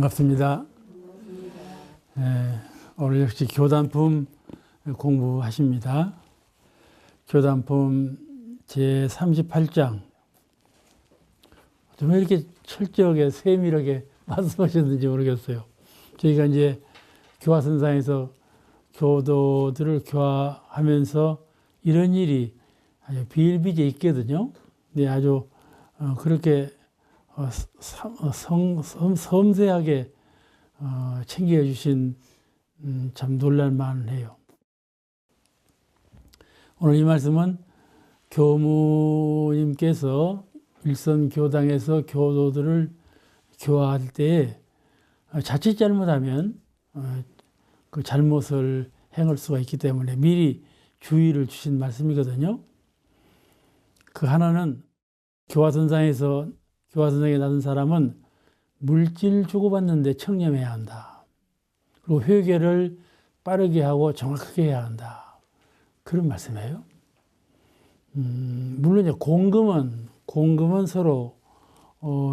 반갑습니다. 오늘 역시 교단품 공부하십니다. 교단품 제38장. 왜 이렇게 철저하게 세밀하게 말씀하셨는지 모르겠어요. 저희가 이제 교화선상에서 교도들을 교화하면서 이런 일이 아주 비일비재 있거든요. 근데 아주 그렇게 섬세하게 챙겨주신 참 놀랄만해요. 오늘 이 말씀은 교무님께서 일선 교당에서 교도들을 교화할 때 자칫 잘못하면 그 잘못을 행할 수가 있기 때문에 미리 주의를 주신 말씀이거든요. 그 하나는 교화선상에 나선 사람은 물질 주고받는데 청렴해야 한다. 그리고 회개를 빠르게 하고 정확하게 해야 한다. 그런 말씀이에요. 물론 공금은 서로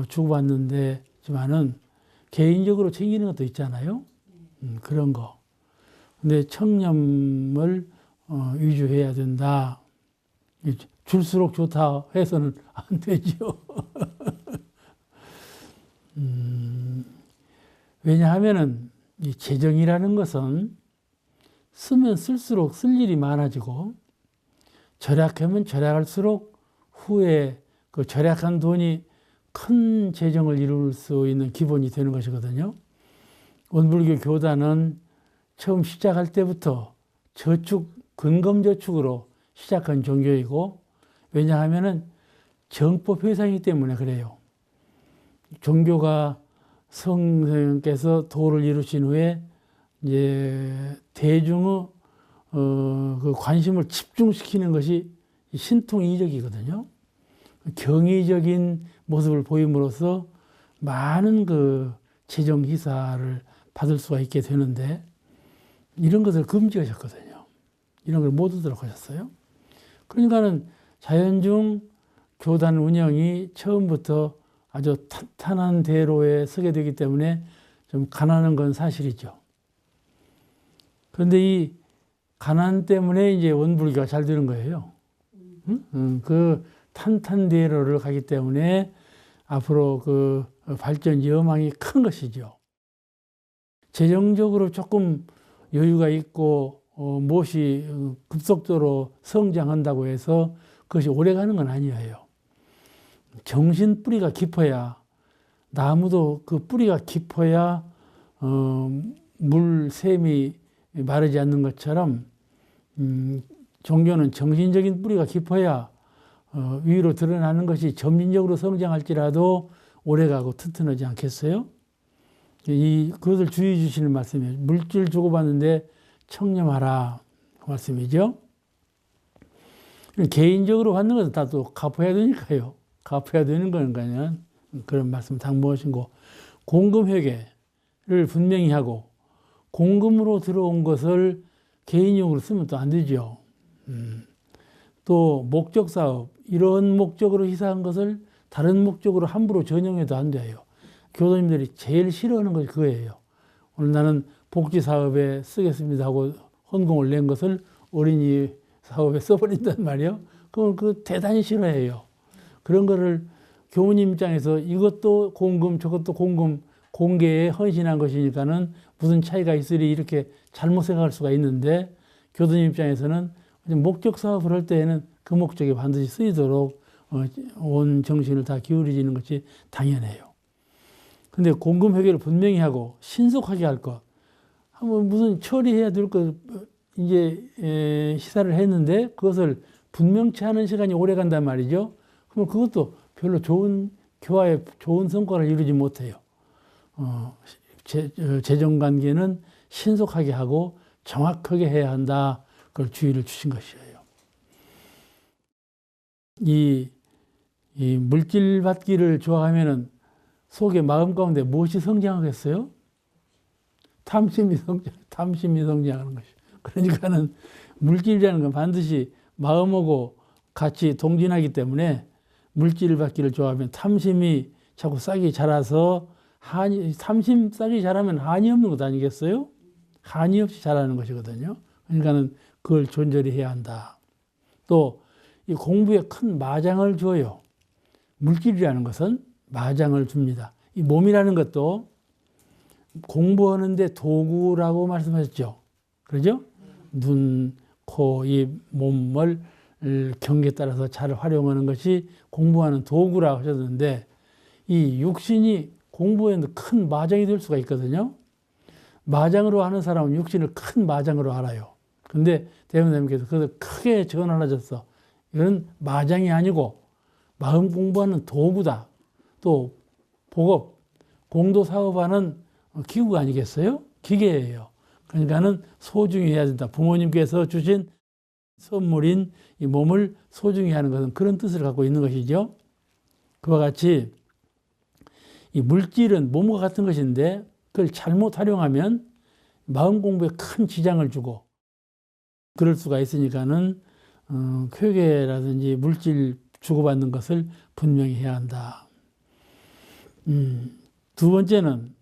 주고받는데지만은 개인적으로 챙기는 것도 있잖아요. 그런 거. 근데 청렴을 위주해야 된다. 줄수록 좋다 해서는 안 되죠. 왜냐하면은 이 재정이라는 것은 쓰면 쓸수록 쓸 일이 많아지고 절약하면 절약할수록 후에 그 절약한 돈이 큰 재정을 이룰 수 있는 기본이 되는 것이거든요. 원불교 교단은 처음 시작할 때부터 근검저축으로 시작한 종교이고, 왜냐하면은 정법 회상이기 때문에 그래요. 종교가 성령께서 도를 이루신 후에 이제 대중의 그 관심을 집중시키는 것이 신통이적이거든요. 경이적인 모습을 보임으로써 많은 그 재정 희사를 받을 수가 있게 되는데, 이런 것을 금지하셨거든요. 이런 걸 못 하도록 하셨어요. 그러니까는 자연중 교단 운영이 처음부터 아주 탄탄한 대로에 서게 되기 때문에 좀 가난한 건 사실이죠. 그런데 이 가난 때문에 이제 원불교가 잘 되는 거예요. 그 탄탄 대로를 가기 때문에 앞으로 그 발전 여망이 큰 것이죠. 재정적으로 조금 여유가 있고 무엇이 급속도로 성장한다고 해서 그것이 오래가는 건 아니에요. 정신 뿌리가 깊어야, 나무도 그 뿌리가 깊어야 물 샘이 마르지 않는 것처럼 종교는 정신적인 뿌리가 깊어야 위로 드러나는 것이 점진적으로 성장할지라도 오래가고 튼튼하지 않겠어요? 그것을 주의해 주시는 말씀이에요. 물질 주고받는데 청렴하라, 그 말씀이죠. 개인적으로 받는 것은 다 또 갚아야 되니까요. 갚아야 되는 거니까요. 그런 말씀 당부하신 거. 공금회계를 분명히 하고, 공금으로 들어온 것을 개인용으로 쓰면 또 안 되죠. 또 목적사업, 이런 목적으로 희사한 것을 다른 목적으로 함부로 전용해도 안 돼요. 교도님들이 제일 싫어하는 것이 그거예요. 오늘 나는 복지사업에 쓰겠습니다 하고 헌금을 낸 것을 어린이 사업에 써버린단 말이에요. 그건 그 대단히 싫어해요. 그런 거를 교우님 입장에서 이것도 공금 저것도 공금, 공개에 헌신한 것이니까는 무슨 차이가 있으리 이렇게 잘못 생각할 수가 있는데, 교도님 입장에서는 목적 사업을 할 때에는 그 목적에 반드시 쓰이도록 온 정신을 다 기울이는 것이 당연해요. 근데 공금 회계를 분명히 하고 신속하게 할 것, 한번 무슨 처리해야 될 것 이제 시사를 했는데 그것을 분명치 않은 시간이 오래 간단 말이죠. 그럼 그것도 별로 좋은 교화에 좋은 성과를 이루지 못해요. 재정 관계는 신속하게 하고 정확하게 해야 한다. 그걸 주의를 주신 것이에요. 이 물질 받기를 좋아하면은 속에 마음 가운데 무엇이 성장하겠어요? 탐심이 성장하는 것이죠. 그러니까는 물질이라는 건 반드시 마음하고 같이 동진하기 때문에 물질을 받기를 좋아하면 탐심이 자꾸 싹이 자라서 삼심 싹이 자라면 한이 없는 것 아니겠어요? 한이 없이 자라는 것이거든요. 그러니까는 그걸 존절히 해야 한다. 또 이 공부에 큰 마장을 줘요. 물질이라는 것은 마장을 줍니다. 이 몸이라는 것도 공부하는데 도구라고 말씀하셨죠. 그러죠? 눈, 코, 입, 몸을 경계에 따라서 잘 활용하는 것이 공부하는 도구라고 하셨는데 이 육신이 공부에 큰 마장이 될 수가 있거든요. 마장으로 하는 사람은 육신을 큰 마장으로 알아요. 근데 대원장님께서 그것을 크게 전환하셨어. 이건 마장이 아니고 마음 공부하는 도구다. 또 복업, 공도사업하는 기구가 아니겠어요? 기계예요. 그러니까는 소중히 해야 된다. 부모님께서 주신 선물인 이 몸을 소중히 하는 것은 그런 뜻을 갖고 있는 것이죠. 그와 같이 이 물질은 몸과 같은 것인데 그걸 잘못 활용하면 마음 공부에 큰 지장을 주고 그럴 수가 있으니까는 회계라든지 물질 주고받는 것을 분명히 해야 한다. 두 번째는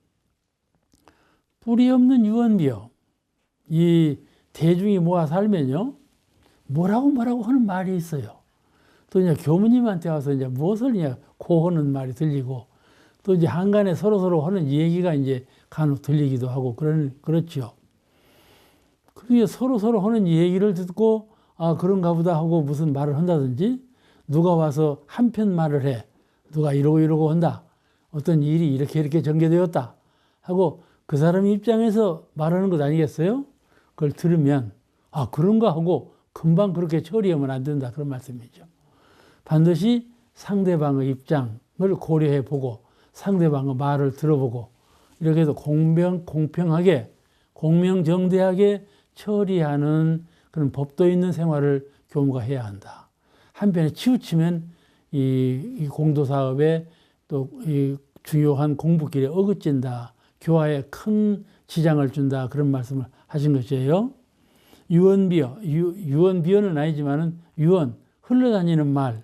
뿌리 없는 유언비어. 이 대중이 모아 살면요, 뭐라고 하는 말이 있어요. 또 이제 교무님한테 와서 이제 무엇을 이제 고하는 말이 들리고 또 이제 한간에 서로 하는 얘기가 이제 간혹 들리기도 하고 그렇죠. 그게 서로 하는 얘기를 듣고 아 그런가 보다 하고 무슨 말을 한다든지 누가 와서 한편 말을 해. 누가 이러고 한다. 어떤 일이 이렇게 전개되었다 하고 그 사람 입장에서 말하는 것 아니겠어요? 그걸 들으면 아 그런가 하고 금방 그렇게 처리하면 안 된다 그런 말씀이죠. 반드시 상대방의 입장을 고려해 보고 상대방의 말을 들어보고 이렇게 해서 공평하게 공명정대하게 처리하는 그런 법도 있는 생활을 교무가 해야 한다. 한편에 치우치면 이 공도사업에 또 이 중요한 공부길에 어긋진다. 교화에 큰 지장을 준다. 그런 말씀을 하신 것이에요. 유언비어, 유언비어는 아니지만은 유언, 흘러다니는 말,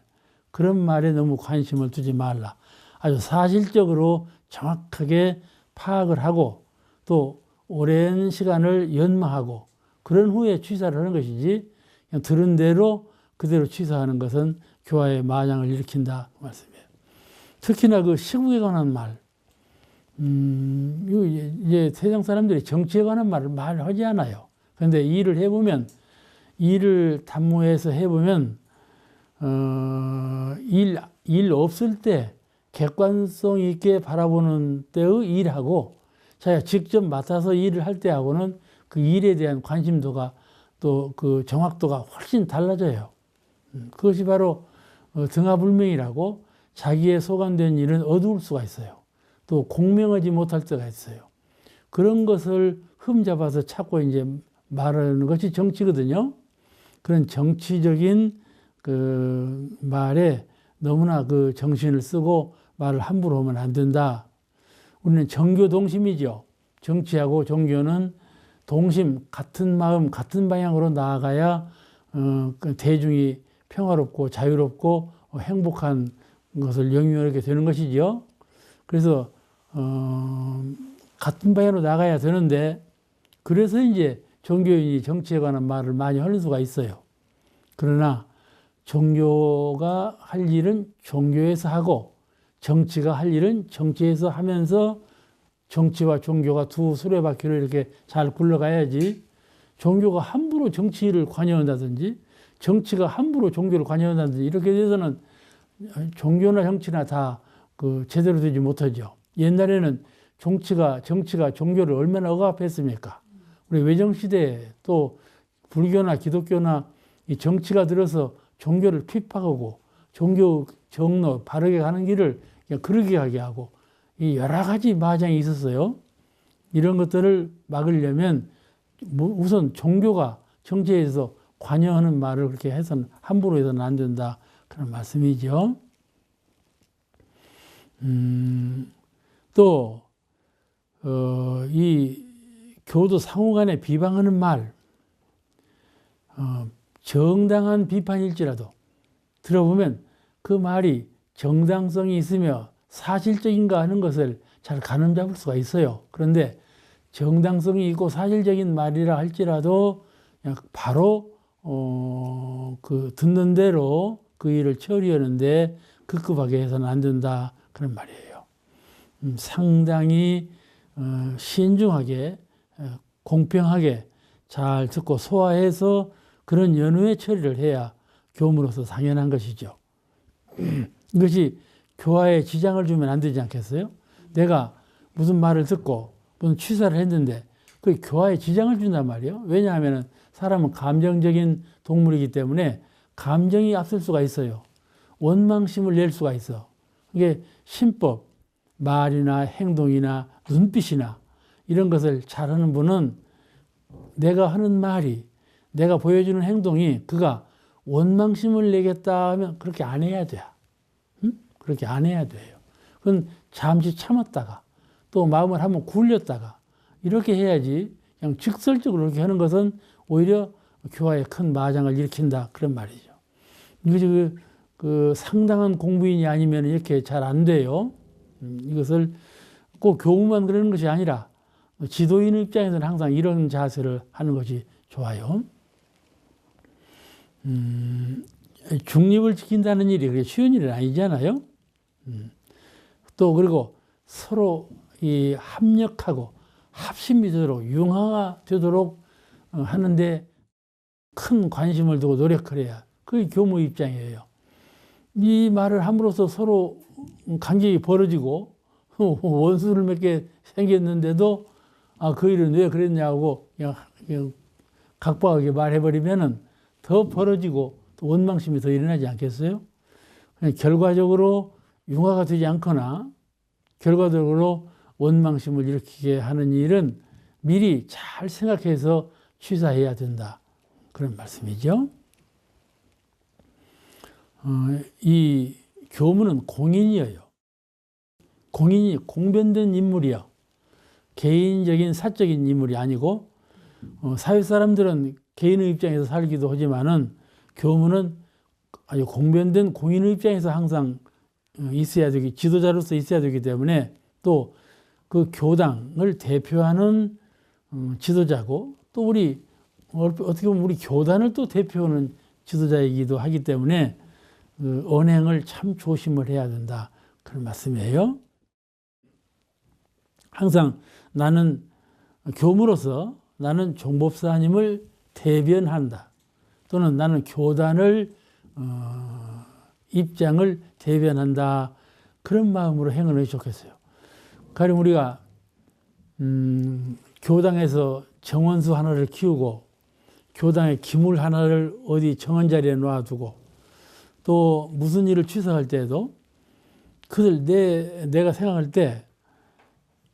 그런 말에 너무 관심을 두지 말라. 아주 사실적으로 정확하게 파악을 하고 또 오랜 시간을 연마하고 그런 후에 취사를 하는 것이지 그냥 들은 대로 그대로 취사하는 것은 교화의 마장을 일으킨다 그 말씀이에요. 특히나 그 시국에 관한 말, 이제 세상 사람들이 정치에 관한 말을 하지 않아요. 그런데 일을 단무해서 해보면 일 없을 때 객관성 있게 바라보는 때의 일하고 자기가 직접 맡아서 일을 할 때하고는 그 일에 대한 관심도가 또 그 정확도가 훨씬 달라져요. 그것이 바로 등하불명이라고 자기의 소관된 일은 어두울 수가 있어요. 또 공명하지 못할 때가 있어요. 그런 것을 흠잡아서 찾고 이제 말하는 것이 정치거든요. 그런 정치적인 그 말에 너무나 그 정신을 쓰고 말을 함부로 하면 안 된다. 우리는 정교 동심이죠. 정치하고 종교는 동심, 같은 마음, 같은 방향으로 나아가야 그 대중이 평화롭고 자유롭고 행복한 것을 영위하게 되는 것이죠. 그래서 같은 방향으로 나가야 되는데 그래서 이제 종교인이 정치에 관한 말을 많이 하는 수가 있어요. 그러나 종교가 할 일은 종교에서 하고 정치가 할 일은 정치에서 하면서 정치와 종교가 두 수레바퀴를 이렇게 잘 굴러가야지 종교가 함부로 정치를 관여한다든지 정치가 함부로 종교를 관여한다든지 이렇게 돼서는 종교나 정치나 다 그 제대로 되지 못하죠. 옛날에는 정치가 종교를 얼마나 억압했습니까? 우리 외정시대에 또 불교나 기독교나 이 정치가 들어서 종교를 핍박하고 종교 정로 바르게 가는 길을 그냥 그르게 하게 하고 이 여러 가지 마장이 있었어요. 이런 것들을 막으려면 우선 종교가 정치에서 관여하는 말을 그렇게 해서는 함부로 해서는 안 된다. 그런 말씀이죠. 또 이 교도 상호간에 비방하는 말, 정당한 비판일지라도 들어보면 그 말이 정당성이 있으며 사실적인가 하는 것을 잘 가늠 잡을 수가 있어요. 그런데 정당성이 있고 사실적인 말이라 할지라도 그냥 바로 그 듣는 대로 그 일을 처리하는데 급급하게 해서는 안 된다 그런 말이에요. 상당히 신중하게 공평하게 잘 듣고 소화해서 그런 연후의 처리를 해야 교무로서 당연한 것이죠. 이것이 교화에 지장을 주면 안 되지 않겠어요? 내가 무슨 말을 듣고 무슨 취사를 했는데 그 교화에 지장을 준단 말이에요. 왜냐하면 사람은 감정적인 동물이기 때문에 감정이 앞설 수가 있어요. 원망심을 낼 수가 있어. 이게 신법, 말이나 행동이나 눈빛이나 이런 것을 잘하는 분은 내가 하는 말이, 내가 보여주는 행동이 그가 원망심을 내겠다 하면 그렇게 안 해야 돼요. 응? 그렇게 안 해야 돼요. 그건 잠시 참았다가 또 마음을 한번 굴렸다가 이렇게 해야지 그냥 직설적으로 이렇게 하는 것은 오히려 교화에 큰 마장을 일으킨다 그런 말이죠. 이것이 그 상당한 공부인이 아니면 이렇게 잘 안 돼요. 이것을 꼭 교무만 그러는 것이 아니라 지도인 입장에서는 항상 이런 자세를 하는 것이 좋아요. 중립을 지킨다는 일이 그렇게 쉬운 일은 아니잖아요. 또 그리고 서로 이 합력하고 합심이 되도록 융화가 되도록 하는데 큰 관심을 두고 노력을 해야 그게 교무 입장이에요. 이 말을 함으로써 서로 간격이 벌어지고 원수를 맺게 생겼는데도 그 일은 왜 그랬냐고 그냥 각박하게 말해버리면은 더 벌어지고 또 원망심이 더 일어나지 않겠어요? 그냥 결과적으로 융화가 되지 않거나 결과적으로 원망심을 일으키게 하는 일은 미리 잘 생각해서 취사해야 된다. 그런 말씀이죠. 이 교무는 공인이에요. 공인이 공변된 인물이요. 개인적인 사적인 인물이 아니고 사회 사람들은 개인의 입장에서 살기도 하지만은 교무는 아주 공변된 공인의 입장에서 항상 있어야 되기, 지도자로서 있어야 되기 때문에 또 그 교당을 대표하는 지도자고 또 우리 어떻게 보면 우리 교단을 또 대표하는 지도자이기도 하기 때문에 그 언행을 참 조심을 해야 된다. 그런 말씀이에요. 항상 나는 교무로서 나는 종법사님을 대변한다. 또는 나는 교단을 입장을 대변한다. 그런 마음으로 행하는 게 좋겠어요. 가령 우리가 교당에서 정원수 하나를 키우고 교당의 기물 하나를 어디 정원 자리에 놔두고 또 무슨 일을 취소할 때에도 그들 내가 생각할 때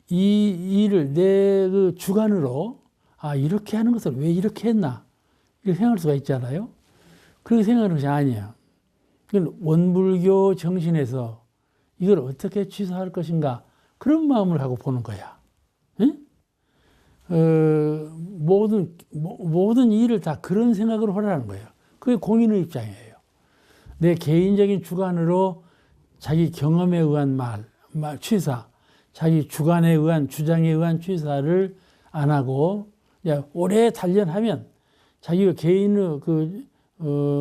이 일을 내 그 주관으로 이렇게 하는 것을 왜 이렇게 했나 이렇게 생각할 수가 있잖아요. 그렇게 생각하는 것이 아니에요. 그건 원불교 정신에서 이걸 어떻게 취소할 것인가 그런 마음을 하고 보는 거야. 응? 모든 일을 다 그런 생각으로 하라는 거예요. 그게 공인의 입장이에요. 내 개인적인 주관으로 자기 경험에 의한 취사, 자기 주관에 의한 주장에 의한 취사를 안 하고 오래 단련하면 자기가 개인의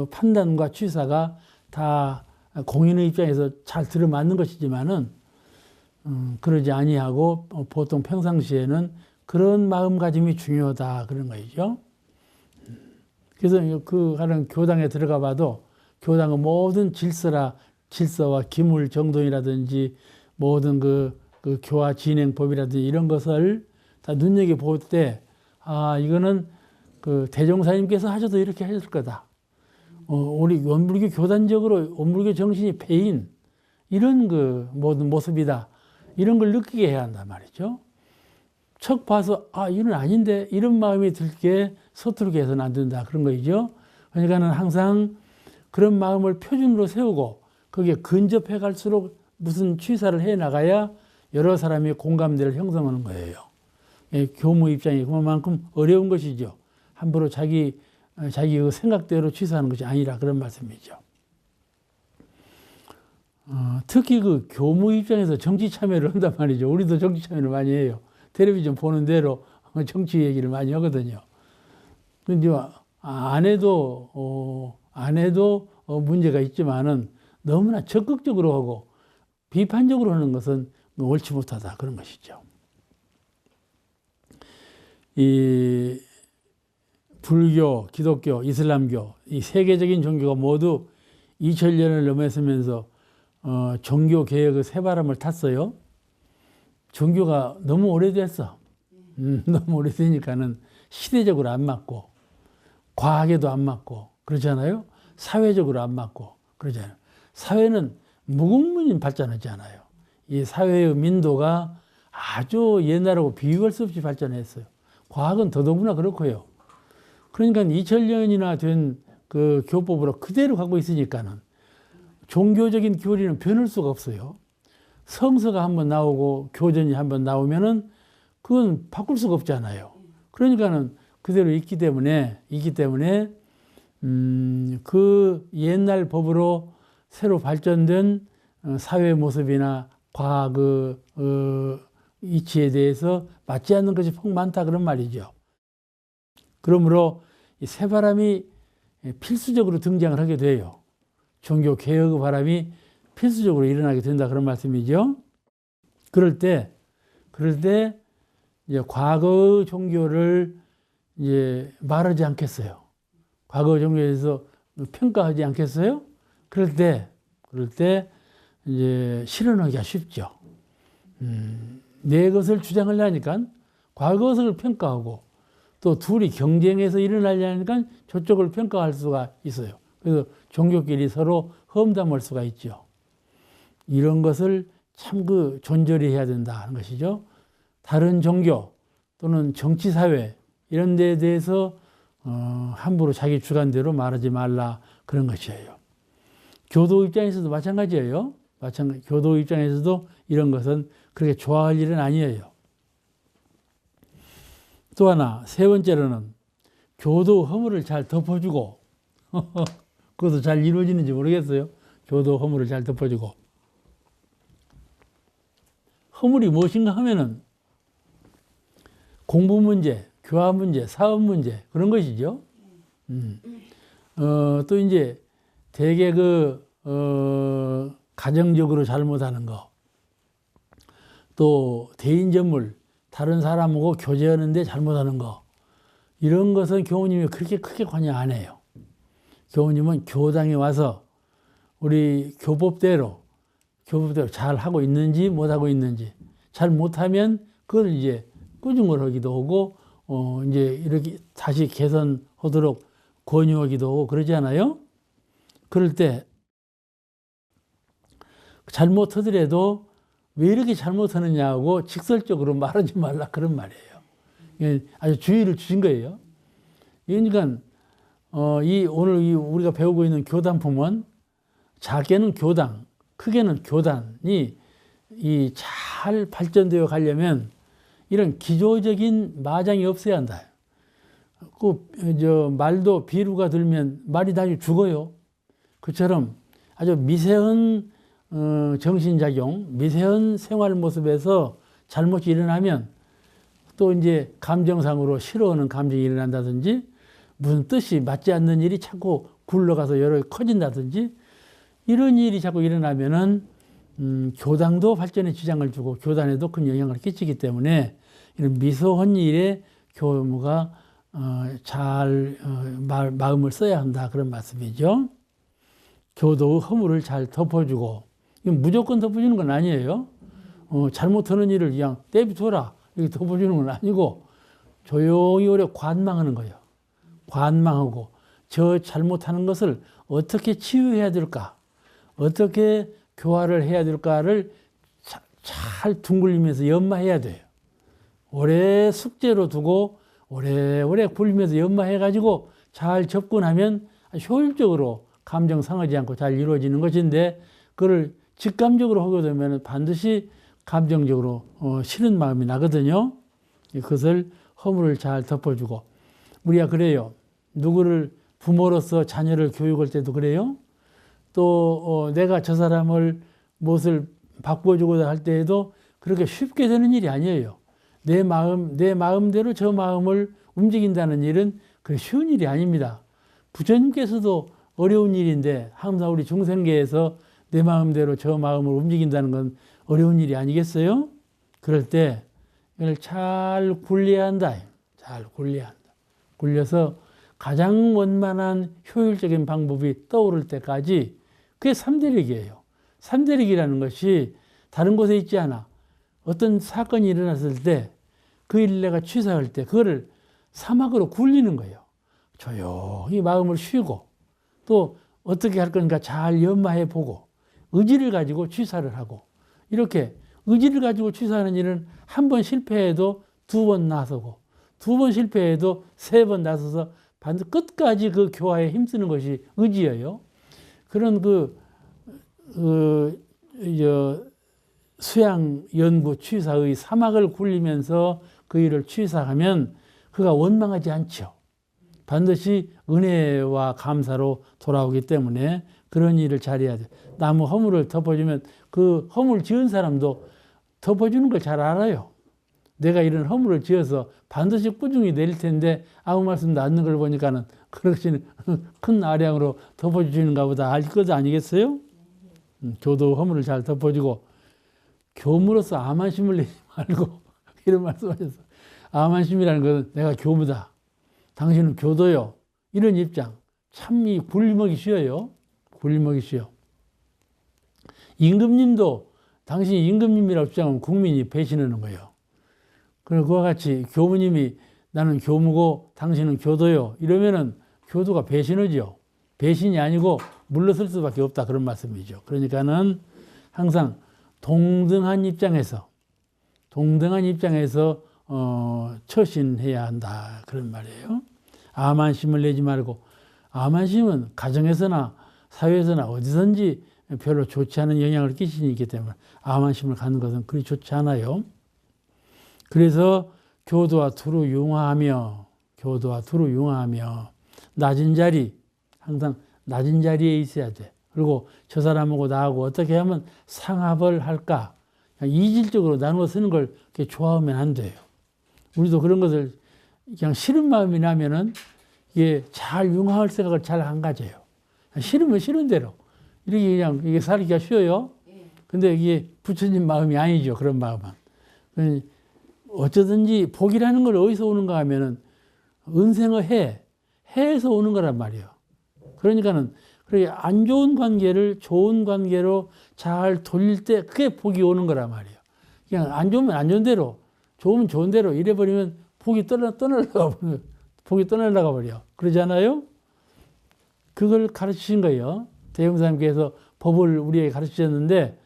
판단과 취사가 다 공인의 입장에서 잘 들어맞는 것이지만은 그러지 아니하고 보통 평상시에는 그런 마음가짐이 중요하다 그런 거죠. 그래서 하는 교당에 들어가 봐도 교당의 모든 질서와 기물 정돈이라든지 모든 그 교화 진행법이라든지 이런 것을 다 눈여겨볼 때 이거는 그 대종사님께서 하셔도 이렇게 하셨을 거다. 우리 원불교 교단적으로 원불교 정신이 배인 이런 그 모든 모습이다. 이런 걸 느끼게 해야 한단 말이죠. 척 봐서 이건 아닌데 이런 마음이 들게 서투르게 해서는 안 된다. 그런 거죠. 그러니까는 항상 그런 마음을 표준으로 세우고 거기에 근접해 갈수록 무슨 취사를 해 나가야 여러 사람의 공감대를 형성하는 거예요. 교무 입장이 그만큼 어려운 것이죠. 함부로 자기 생각대로 취사하는 것이 아니라 그런 말씀이죠. 특히 그 교무 입장에서 정치 참여를 한단 말이죠. 우리도 정치 참여를 많이 해요. 텔레비전 보는 대로 정치 얘기를 많이 하거든요. 근데 안 해도 문제가 있지만은 너무나 적극적으로 하고 비판적으로 하는 것은 옳지 못하다. 그런 것이죠. 이 불교, 기독교, 이슬람교, 이 세계적인 종교가 모두 2000년을 넘어서면서 종교 개혁의 새바람을 탔어요. 종교가 너무 오래됐어. 너무 오래되니까는 시대적으로 안 맞고, 과학에도 안 맞고, 그렇잖아요. 사회적으로 안 맞고, 그러잖아요. 사회는 무궁무진 발전하지 않아요. 이 사회의 민도가 아주 옛날하고 비교할 수 없이 발전했어요. 과학은 더더구나 그렇고요. 그러니까 2000년이나 된 그 교법으로 그대로 가고 있으니까는 종교적인 교리는 변할 수가 없어요. 성서가 한번 나오고 교전이 한번 나오면은 그건 바꿀 수가 없잖아요. 그러니까는 그대로 있기 때문에 그 옛날 법으로 새로 발전된 사회 모습이나 과학의 이치에 대해서 맞지 않는 것이 폭 많다 그런 말이죠. 그러므로 이 새바람이 필수적으로 등장을 하게 돼요. 종교 개혁의 바람이 필수적으로 일어나게 된다 그런 말씀이죠. 그럴 때 이제 과거의 종교를 이제 말하지 않겠어요. 과거 종교에 대해서 평가하지 않겠어요? 그럴 때 이제 실현하기가 쉽죠. 내 것을 주장을 하니까 과거 것을 평가하고 또 둘이 경쟁해서 일어나려니까 저쪽을 평가할 수가 있어요. 그래서 종교끼리 서로 험담할 수가 있죠. 이런 것을 참 존절히 해야 된다 하는 것이죠. 다른 종교 또는 정치 사회 이런 데에 대해서 함부로 자기 주관대로 말하지 말라 그런 것이에요. 교도 입장에서도 마찬가지예요. 교도 입장에서도 이런 것은 그렇게 좋아할 일은 아니에요. 또 하나, 세 번째로는 교도 허물을 잘 덮어주고, 그것도 잘 이루어지는지 모르겠어요. 교도 허물을 잘 덮어주고. 허물이 무엇인가 하면은 공부 문제, 교화 문제, 사업 문제, 그런 것이죠. 또 이제 대개 가정적으로 잘못하는 거, 또 대인전물, 다른 사람하고 교제하는데 잘못하는 거, 이런 것은 교우님이 그렇게 크게 관여 안 해요. 교우님은 교당에 와서 우리 교법대로 잘 하고 있는지 못하고 있는지, 잘 못하면 그걸 이제 꾸중을 하기도 하고, 이제 이렇게 다시 개선하도록 권유하기도 하고 그러지 않아요? 그럴 때 잘못하더라도 왜 이렇게 잘못하느냐고 직설적으로 말하지 말라 그런 말이에요. 아주 주의를 주신 거예요. 그러니까 오늘 우리가 배우고 있는 교단품은 작게는 교당, 크게는 교단이 잘 발전되어 가려면 이런 기조적인 마장이 없어야 한다. 말도 비루가 들면 말이 나중에 죽어요. 그처럼 아주 미세한 정신작용, 미세한 생활 모습에서 잘못이 일어나면 또 이제 감정상으로 싫어하는 감정이 일어난다든지 무슨 뜻이 맞지 않는 일이 자꾸 굴러가서 여러 커진다든지 이런 일이 자꾸 일어나면은 교당도 발전에 지장을 주고 교단에도 큰 영향을 끼치기 때문에 이런 미소한 일에 교무가 마음을 써야 한다 그런 말씀이죠. 교도의 허물을 잘 덮어주고, 이건 무조건 덮어주는 건 아니에요. 잘못하는 일을 그냥 떼비둬라 이렇게 덮어주는 건 아니고 조용히 오래 관망하는 거예요. 관망하고 저 잘못하는 것을 어떻게 치유해야 될까, 어떻게 교화를 해야 될까를 잘 둥글리면서 연마해야 돼요. 오래 숙제로 두고 오래오래 굴리면서 연마해가지고 잘 접근하면 효율적으로 감정 상하지 않고 잘 이루어지는 것인데, 그걸 직감적으로 하게 되면 반드시 감정적으로 싫은 마음이 나거든요. 그것을 허물을 잘 덮어주고, 우리가 그래요. 누구를 부모로서 자녀를 교육할 때도 그래요. 또 내가 저 사람을 무엇을 바꿔주고자 할 때에도 그렇게 쉽게 되는 일이 아니에요. 내 마음대로 저 마음을 움직인다는 일은 그게 쉬운 일이 아닙니다. 부처님께서도 어려운 일인데 항상 우리 중생계에서 내 마음대로 저 마음을 움직인다는 건 어려운 일이 아니겠어요? 그럴 때 이걸 잘 굴려야 한다. 잘 굴려야 한다. 굴려서 가장 원만한 효율적인 방법이 떠오를 때까지 그게 삼대력이에요. 삼대력이라는 것이 다른 곳에 있지 않아. 어떤 사건이 일어났을 때 그 일내가 취사할 때 그거를 사막으로 굴리는 거예요. 조용히 마음을 쉬고 또 어떻게 할 건가 잘 연마해 보고 의지를 가지고 취사를 하고 이렇게 의지를 가지고 취사하는 일은 한 번 실패해도 두 번 나서고 두 번 실패해도 세 번 나서서 반드시 끝까지 그 교화에 힘쓰는 것이 의지예요. 그런 수양 연구 취사의 사막을 굴리면서 그 일을 취사하면 그가 원망하지 않죠. 반드시 은혜와 감사로 돌아오기 때문에 그런 일을 잘해야 돼요. 나무 허물을 덮어주면 그 허물 지은 사람도 덮어주는 걸 잘 알아요. 내가 이런 허물을 지어서 반드시 꾸중이 내릴 텐데 아무 말씀도 않는 걸 보니까는 그렇게 큰 아량으로 덮어주시는가 보다 알 것 아니겠어요? 교도 허물을 잘 덮어주고 교무로서 암한심을 내지 말고 이런 말씀하셨어요. 암한심이라는 것은 내가 교무다. 당신은 교도요. 이런 입장. 참 이 굴먹이 쉬워요. 굴먹이 쉬워. 임금님도 당신이 임금님이라고 주장하면 국민이 배신하는 거예요. 그리고 그와 같이 교무님이 나는 교무고 당신은 교도요. 이러면은 교도가 배신하죠. 배신이 아니고 물러설 수밖에 없다. 그런 말씀이죠. 그러니까는 항상 동등한 입장에서 처신해야 한다. 그런 말이에요. 암한심을 내지 말고 암한심은 가정에서나 사회에서나 어디든지 별로 좋지 않은 영향을 끼치기 때문에 암한심을 갖는 것은 그리 좋지 않아요. 그래서 교도와 두루 융화하며 낮은 자리, 항상 낮은 자리에 있어야 돼. 그리고 저 사람하고 나하고 어떻게 하면 상합을 할까? 그냥 이질적으로 나누어 쓰는 걸 좋아하면 안 돼요. 우리도 그런 것을 그냥 싫은 마음이 나면은 이게 잘 융화할 생각을 잘 안 가져요. 싫으면 싫은 대로. 이렇게 그냥 이게 살기가 쉬워요. 근데 이게 부처님 마음이 아니죠. 그런 마음은. 어쩌든지 복이라는 걸 어디서 오는가 하면은 은생의 해에서 오는 거란 말이에요. 그러니까는 그렇게 안 좋은 관계를 좋은 관계로 잘 돌릴 때 그게 복이 오는 거란 말이에요. 그냥 안 좋으면 안 좋은 대로, 좋으면 좋은 대로 이래버리면 복이 떠날라가 버려. 그러지 않아요? 그걸 가르치신 거예요. 대형사님께서 법을 우리에게 가르치셨는데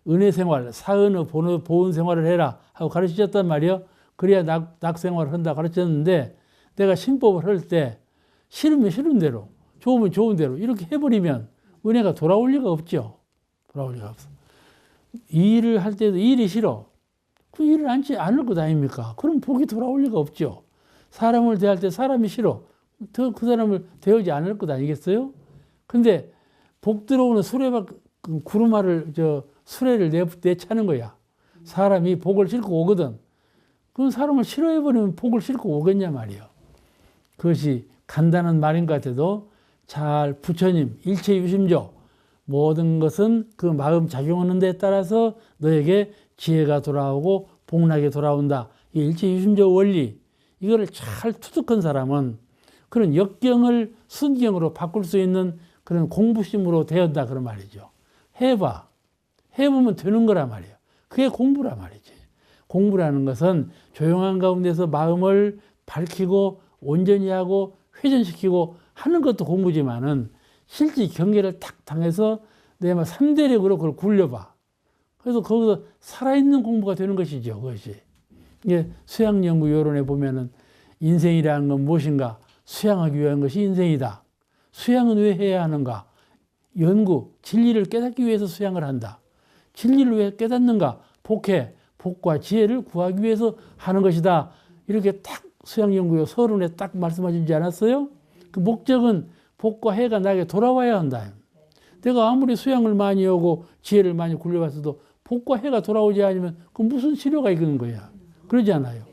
은혜 생활, 사은의 보은 생활을 해라 하고 가르치셨단 말이에요. 그래야 낙 생활을 한다 가르쳤는데 내가 신법을 할 때 싫으면 싫은 대로, 좋으면 좋은 대로 이렇게 해버리면 은혜가 돌아올 리가 없죠. 돌아올 리가 없어. 이 일을 할 때도 이 일이 싫어. 그 일을 않을 것 아닙니까? 그럼 복이 돌아올 리가 없죠. 사람을 대할 때 사람이 싫어. 그 사람을 대하지 않을 것 아니겠어요? 근데 복 들어오는 수레를 내차는 거야. 사람이 복을 싣고 오거든. 그 사람을 싫어해버리면 복을 싣고 오겠냐 말이에요. 그것이 간단한 말인 것 같아도 잘 부처님 일체유심조 모든 것은 그 마음 작용하는 데 따라서 너에게 지혜가 돌아오고 복락이 돌아온다. 이 일체유심조 원리 이거를 잘 투득한 사람은 그런 역경을 순경으로 바꿀 수 있는 그런 공부심으로 되었다 그런 말이죠. 해보면 되는 거란 말이에요. 그게 공부란 말이지. 공부라는 것은 조용한 가운데서 마음을 밝히고 온전히 하고 회전시키고 하는 것도 공부지만은 실제 경계를 탁 당해서 내가 3대력으로 그걸 굴려봐. 그래서 거기서 살아있는 공부가 되는 것이죠. 그것이. 이게 수양연구 요론에 보면은 인생이라는 건 무엇인가? 수양하기 위한 것이 인생이다. 수양은 왜 해야 하는가? 연구, 진리를 깨닫기 위해서 수양을 한다. 진리를 왜 깨닫는가? 복과 지혜를 구하기 위해서 하는 것이다. 이렇게 딱 수양연구요 서론에 딱 말씀하시지 않았어요? 그 목적은 복과 해가 나에게 돌아와야 한다. 내가 아무리 수양을 많이 하고 지혜를 많이 굴려봤어도 복과 해가 돌아오지 않으면 그 무슨 치료가 있는 거야. 그러지 않아요.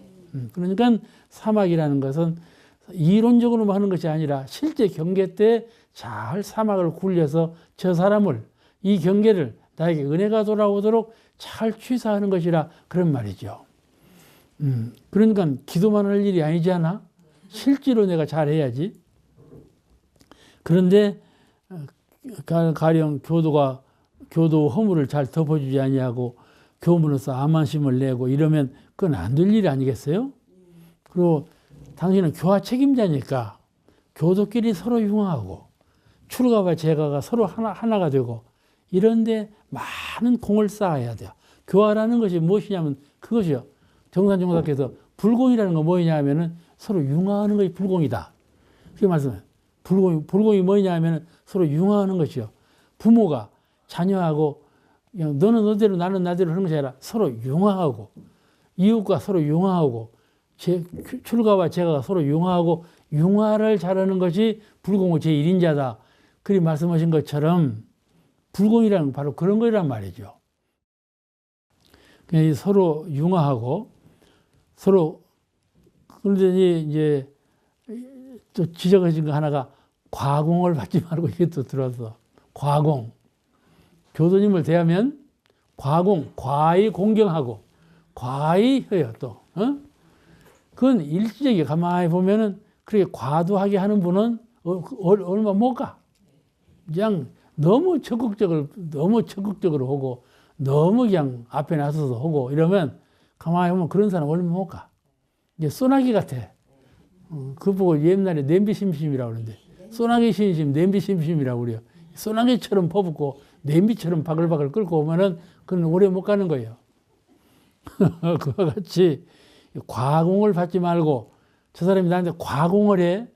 그러니까 사막이라는 것은 이론적으로만 하는 것이 아니라 실제 경계 때 잘 사막을 굴려서 저 사람을, 이 경계를 나에게 은혜가 돌아오도록 잘 취사하는 것이라 그런 말이죠. 그러니까 기도만 할 일이 아니지 않아? 실제로 내가 잘해야지. 그런데 가령 교도 허물을 잘 덮어주지 아니하고 교문으로서 암만심을 내고 이러면 그건 안 될 일이 아니겠어요? 그리고 당신은 교화 책임자니까 교도끼리 서로 융화하고 출가와 제가가 서로 하나가 되고 이런데 많은 공을 쌓아야 돼요. 교화라는 것이 무엇이냐면 그것이요. 정산정사께서 불공이라는 건 뭐냐 하면은 서로 융화하는 것이 불공이다. 그게 말씀해요. 불공이 뭐냐 하면은 서로 융화하는 것이요. 부모가 자녀하고 그냥 너는 너대로 나는 나대로 하는 것이 아니라 서로 융화하고 이웃과 서로 융화하고 출가와 제가가 서로 융화하고 융화를 잘하는 것이 불공의 제1인자다. 그리 말씀하신 것처럼 불공이라는 건 바로 그런 거란 말이죠. 그냥 서로 융화하고 서로 그런데 이제 또 지적하신 거 하나가 과공을 받지 말고 이게 또 들어서 과공. 교도님을 대하면 과히 공경하고 과히 해요 또. 그건 일시적이에요. 가만히 보면은 그렇게 과도하게 하는 분은 얼마 못 가. 그냥 너무 적극적으로 하고 너무 그냥 앞에 나서서 하고 이러면 가만히 보면 그런 사람 얼마 못 가. 이제 소나기 같아. 그거 보고 옛날에 냄비심심이라고 그러는데 소나기 심심, 냄비심심이라고 그래요. 소나기처럼 퍼붓고 냄비처럼 바글바글 끓고 오면은 그건 오래 못 가는 거예요. 그와 같이 과공을 받지 말고 저 사람이 나한테 과공을 해.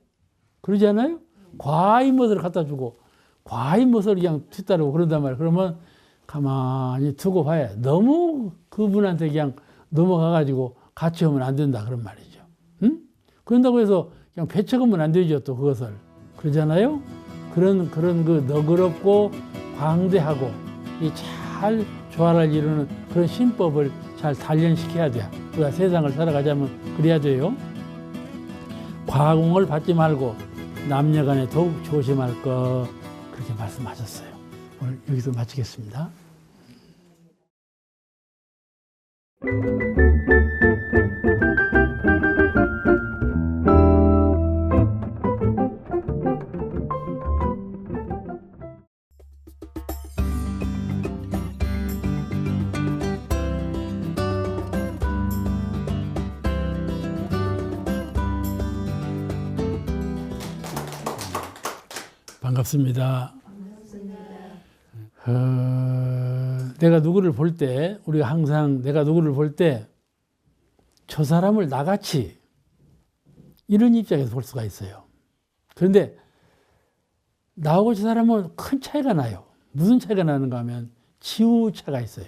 그러지 않아요? 과히 무엇을 갖다 주고 과히 무엇을 그냥 뒤따르고 그런단 말이에요. 그러면 가만히 두고 봐야 너무 그분한테 그냥 넘어가가지고 같이 하면 안 된다. 그런 말이죠. 응? 그런다고 해서 그냥 배척하면 안 되죠. 또 그것을. 그러잖아요? 그런 그 너그럽고 광대하고 잘 조화를 이루는 그런 신법을 잘 단련시켜야 돼요. 우리가 세상을 살아가자면 그래야 돼요. 과공을 받지 말고 남녀간에 더욱 조심할 것 그렇게 말씀하셨어요. 오늘 여기서 마치겠습니다. 반갑습니다. 내가 누구를 볼 때, 우리가 항상 내가 누구를 볼 때 저 사람을 나같이 이런 입장에서 볼 수가 있어요. 그런데 나하고 저 사람은 큰 차이가 나요. 무슨 차이가 나는가 하면 지우차가 있어요.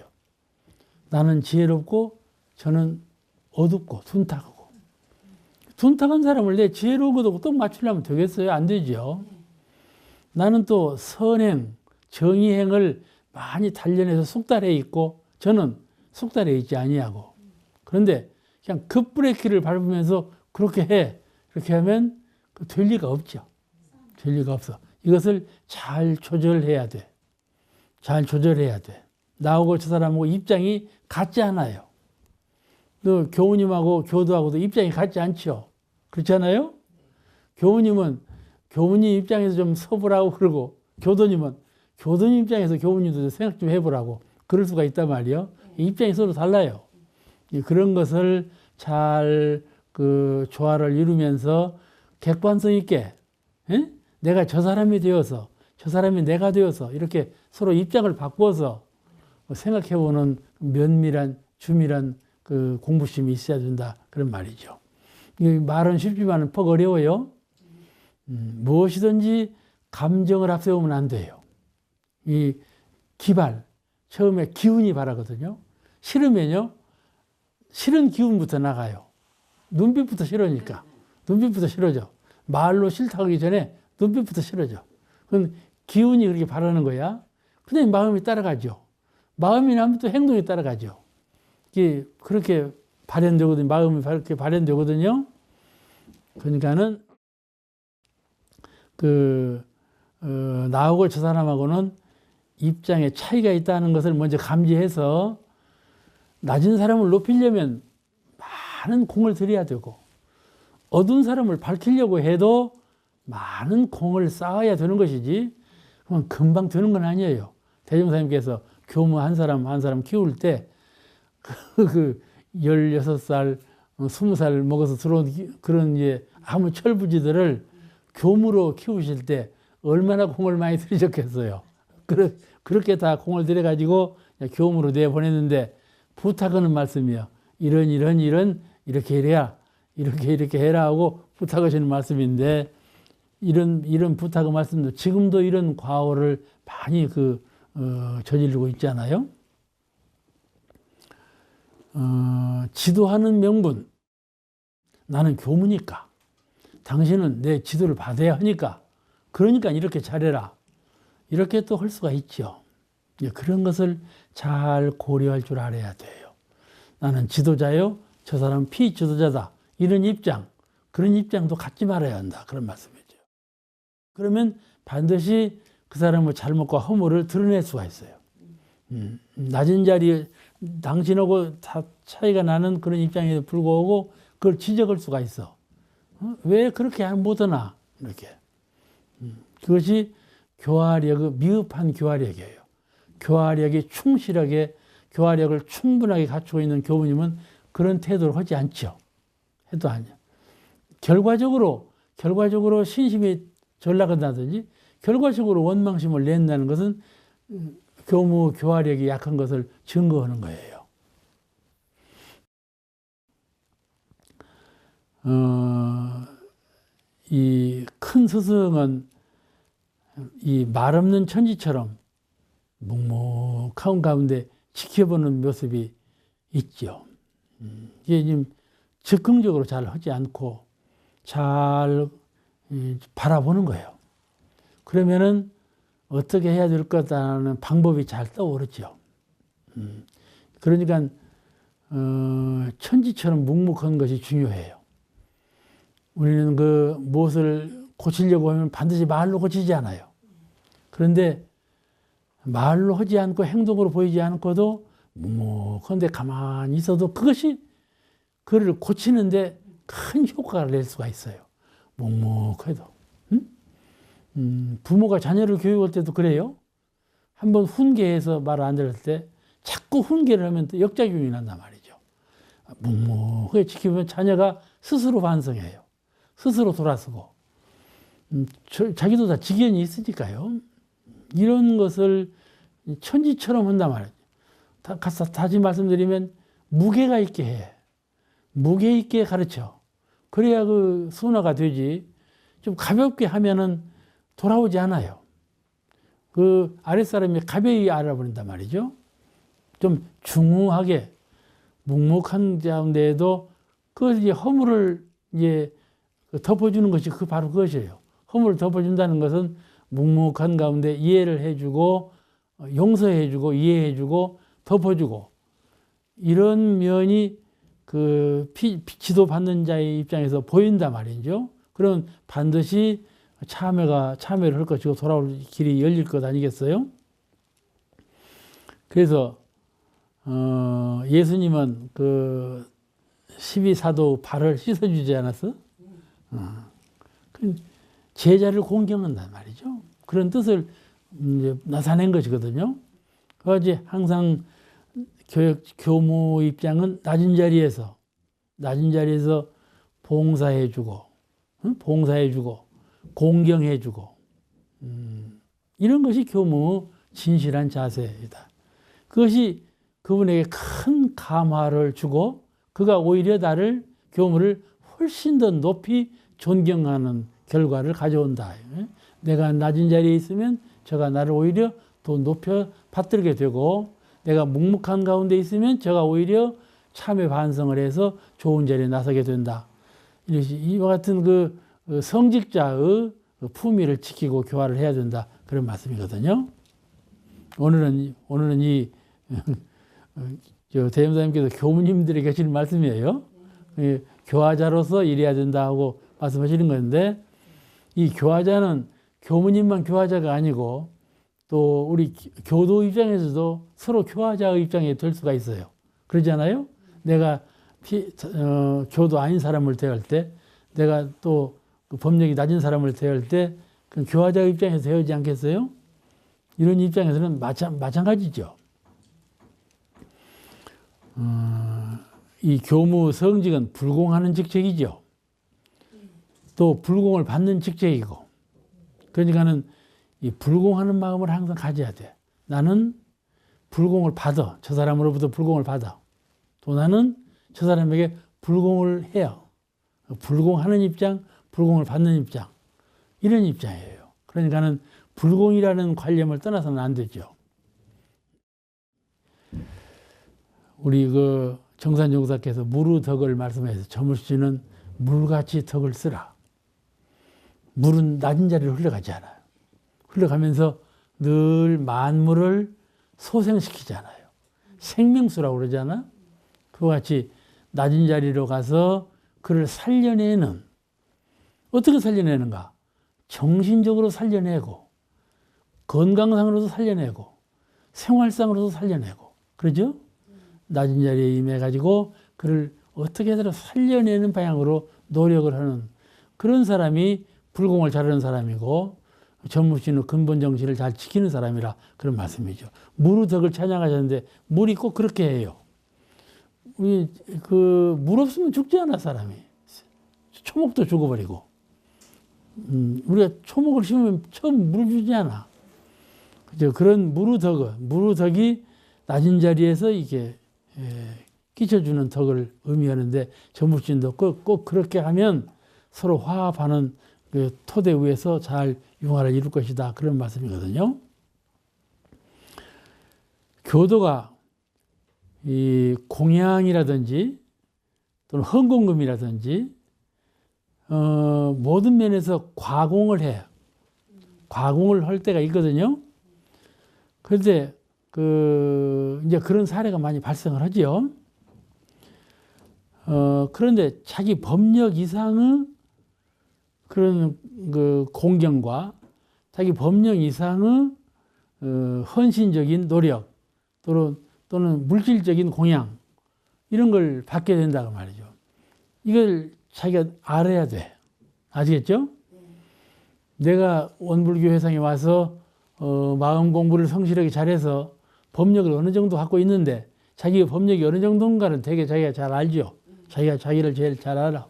나는 지혜롭고 저는 어둡고 둔탁하고. 둔탁한 사람을 내 지혜로운 것도 또 맞추려면 되겠어요? 안 되죠. 나는 또 선행, 정의행을 많이 단련해서 숙달해 있고 저는 숙달해 있지 아니하고. 그런데 그냥 급브레이크를 밟으면서 그렇게 해. 그렇게 하면 될 리가 없죠. 될 리가 없어. 이것을 잘 조절해야 돼. 잘 조절해야 돼. 나하고 저 사람하고 입장이 같지 않아요. 또 교우님하고 교도하고도 입장이 같지 않죠. 그렇지 않아요? 교우님은 교우님 입장에서 좀 서보라고 그러고 교도님은 교도님 입장에서 교우님도 생각 좀 해보라고 그럴 수가 있단 말이에요. 입장이 서로 달라요. 그런 것을 잘 그 조화를 이루면서 객관성 있게 내가 저 사람이 되어서 저 사람이 내가 되어서 이렇게 서로 입장을 바꿔서 생각해보는 면밀한 주밀한 그 공부심이 있어야 된다 그런 말이죠. 말은 쉽지만 퍽 어려워요. 무엇이든지 감정을 앞세우면 안 돼요. 이 기발, 처음에 기운이 바라거든요. 싫으면요, 싫은 기운부터 나가요. 눈빛부터 싫으니까. 눈빛부터 싫어져. 말로 싫다고 하기 전에 눈빛부터 싫어져. 그건 기운이 그렇게 바라는 거야. 그다음에 마음이 따라가죠. 마음이 나면 또 행동이 따라가죠. 이게 그렇게 발현되거든요. 마음이 그렇게 발현되거든요. 그러니까는 나하고 저 사람하고는 입장에 차이가 있다는 것을 먼저 감지해서 낮은 사람을 높이려면 많은 공을 들여야 되고, 어두운 사람을 밝히려고 해도 많은 공을 쌓아야 되는 것이지, 그건 금방 되는 건 아니에요. 대종사님께서 교무 한 사람 한 사람 키울 때, 16살, 20살 먹어서 들어온 그런 아무 철부지들을 교무로 키우실 때 얼마나 공을 많이 들이셨겠어요. 그렇게 다 공을 들여가지고 교무로 내보냈는데, 부탁하는 말씀이요. 이런 이렇게 해야 이렇게 해라 하고 부탁하시는 말씀인데, 이런 부탁의 말씀도 지금도 이런 과오를 많이 저지르고 있잖아요. 지도하는 명분. 나는 교무니까. 당신은 내 지도를 받아야 하니까. 그러니까 이렇게 잘해라. 이렇게 또 할 수가 있죠. 그런 것을 잘 고려할 줄 알아야 돼요. 나는 지도자요, 저 사람은 피지도자다. 이런 입장, 그런 입장도 갖지 말아야 한다. 그런 말씀이죠. 그러면 반드시 그 사람의 잘못과 허물을 드러낼 수가 있어요. 낮은 자리에 당신하고 다 차이가 나는 그런 입장에도 불구하고 그걸 지적할 수가 있어. 왜 그렇게 못하나? 이렇게. 그것이 교화력의 미흡한 교화력이에요. 교화력이 충실하게, 교화력을 충분하게 갖추고 있는 교부님은 그런 태도를 하지 않죠. 해도 아니야. 결과적으로 신심이 전락한다든지, 결과적으로 원망심을 낸다는 것은 교무 교화력이 약한 것을 증거하는 거예요. 이 큰 스승은 이 말 없는 천지처럼 묵묵한 가운데 지켜보는 모습이 있죠. 이게 지금 적극적으로 잘 하지 않고 잘 바라보는 거예요. 그러면은 어떻게 해야 될 거다라는 방법이 잘 떠오르죠. 그러니까 천지처럼 묵묵한 것이 중요해요. 우리는 무엇을 고치려고 하면 반드시 말로 고치지 않아요. 그런데 말로 하지 않고 행동으로 보이지 않고도 묵묵한데 가만히 있어도 그것이 그를 고치는데 큰 효과를 낼 수가 있어요. 묵묵해도. 부모가 자녀를 교육할 때도 그래요. 한번 훈계해서 말 안 들을 때 자꾸 훈계를 하면 또 역작용이 난단 말이죠. 묵묵하게 지키면 자녀가 스스로 반성해요. 스스로 돌아서고. 자기도 다 지견이 있으니까요. 이런 것을 천지처럼 한단 말이죠. 다시 말씀드리면 무게가 있게 해. 무게 있게 가르쳐. 그래야 순화가 되지. 좀 가볍게 하면은 돌아오지 않아요. 아랫사람이 가벼이 알아버린단 말이죠. 좀 중후하게, 묵묵한 가운데에도 그 허물을 덮어주는 것이 바로 그것이에요. 허물을 덮어준다는 것은 묵묵한 가운데 이해를 해주고, 용서해주고, 이해해주고, 덮어주고, 이런 면이 지도받는 자의 입장에서 보인단 말이죠. 그럼 반드시 참여를 할 것이고 돌아올 길이 열릴 것 아니겠어요? 그래서 예수님은 12사도 발을 씻어주지 않았어? 제자를 공경한단 말이죠. 그런 뜻을 나타낸 것이거든요. 그래서 항상 교무 입장은 낮은 자리에서 봉사해주고, 공경해주고, 이런 것이 교무 진실한 자세이다. 그것이 그분에게 큰 감화를 주고, 그가 오히려 교무를 훨씬 더 높이 존경하는 결과를 가져온다. 내가 낮은 자리에 있으면 저가 나를 오히려 더 높여 받들게 되고, 내가 묵묵한 가운데 있으면 저가 오히려 참회 반성을 해서 좋은 자리에 나서게 된다. 이와 같은 성직자의 품위를 지키고 교화를 해야 된다. 그런 말씀이거든요. 오늘은 이 대임사님께서 교무님들이 계시는 말씀이에요. 교화자로서 일해야 된다 하고 말씀하시는 건데, 이 교화자는 교무님만 교화자가 아니고 또 우리 교도 입장에서도 서로 교화자의 입장에 될 수가 있어요. 그러잖아요. 내가 교도 아닌 사람을 대할 때, 내가 또 그 법력이 낮은 사람을 대할 때, 그 교화자의 입장에서 대하지 않겠어요? 이런 입장에서는 마찬가지죠. 이 교무 성직은 불공하는 직책이죠. 또 불공을 받는 직책이고, 그러니까는 이 불공하는 마음을 항상 가져야 돼. 나는 불공을 받아. 저 사람으로부터 불공을 받아. 또 나는 저 사람에게 불공을 해요. 불공하는 입장, 불공을 받는 입장. 이런 입장이에요. 그러니까는 불공이라는 관념을 떠나서는 안 되죠. 우리 그 정산정사께서 무르덕을 말씀해서 저물씨는 물같이 덕을 쓰라. 물은 낮은 자리로 흘러가지 않아요. 흘러가면서 늘 만물을 소생시키잖아요. 생명수라고 그러잖아. 그와 같이 낮은 자리로 가서 그를 살려내는, 어떻게 살려내는가? 정신적으로 살려내고, 건강상으로도 살려내고, 생활상으로도 살려내고, 그러죠? 낮은 자리에 임해가지고 그를 어떻게 해서 살려내는 방향으로 노력을 하는 그런 사람이 불공을 잘하는 사람이고, 전무씨는 근본 정신을 잘 지키는 사람이라 그런 말씀이죠. 무르덕을 찬양하셨는데, 물이 꼭 그렇게 해요. 우리 물 없으면 죽지 않아, 사람이. 초목도 죽어버리고. 우리가 초목을 심으면 처음 물 주지 않아. 그죠? 그런 무르덕이 낮은 자리에서 이게 끼쳐주는 덕을 의미하는데, 전무신도 꼭 그렇게 하면 서로 화합하는 그 토대 위에서 잘 융화를 이룰 것이다. 그런 말씀이거든요. 교도가 이 공양이라든지 또는 헌공금이라든지 모든 면에서 과공을 해요. 과공을 할 때가 있거든요. 그런데 이제 그런 사례가 많이 발생을 하죠. 그런데 자기 법력 이상의 그런 그 공경과 자기 법력 이상의 헌신적인 노력 또는 물질적인 공양 이런 걸 받게 된다고 말이죠. 이걸 자기가 알아야 돼. 아시겠죠? 내가 원불교 회상에 와서 마음 공부를 성실하게 잘해서 법력을 어느 정도 갖고 있는데 자기의 법력이 어느 정도인가는 되게 자기가 잘 알죠. 자기가 자기를 제일 잘 알아.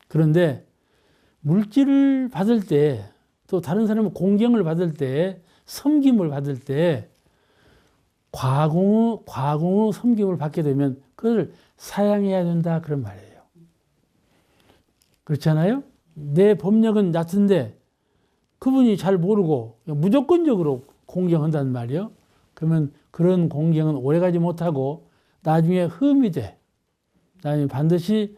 그런데 물질을 받을 때, 또 다른 사람의 공경을 받을 때, 섬김을 받을 때 과공의 섬김을 받게 되면 그걸 사양해야 된다, 그런 말이에요. 그렇잖아요? 내 법력은 낮은데 그분이 잘 모르고 무조건적으로 공경한단 말이에요. 그러면 그런 공경은 오래가지 못하고 나중에 흠이 돼. 나중에 반드시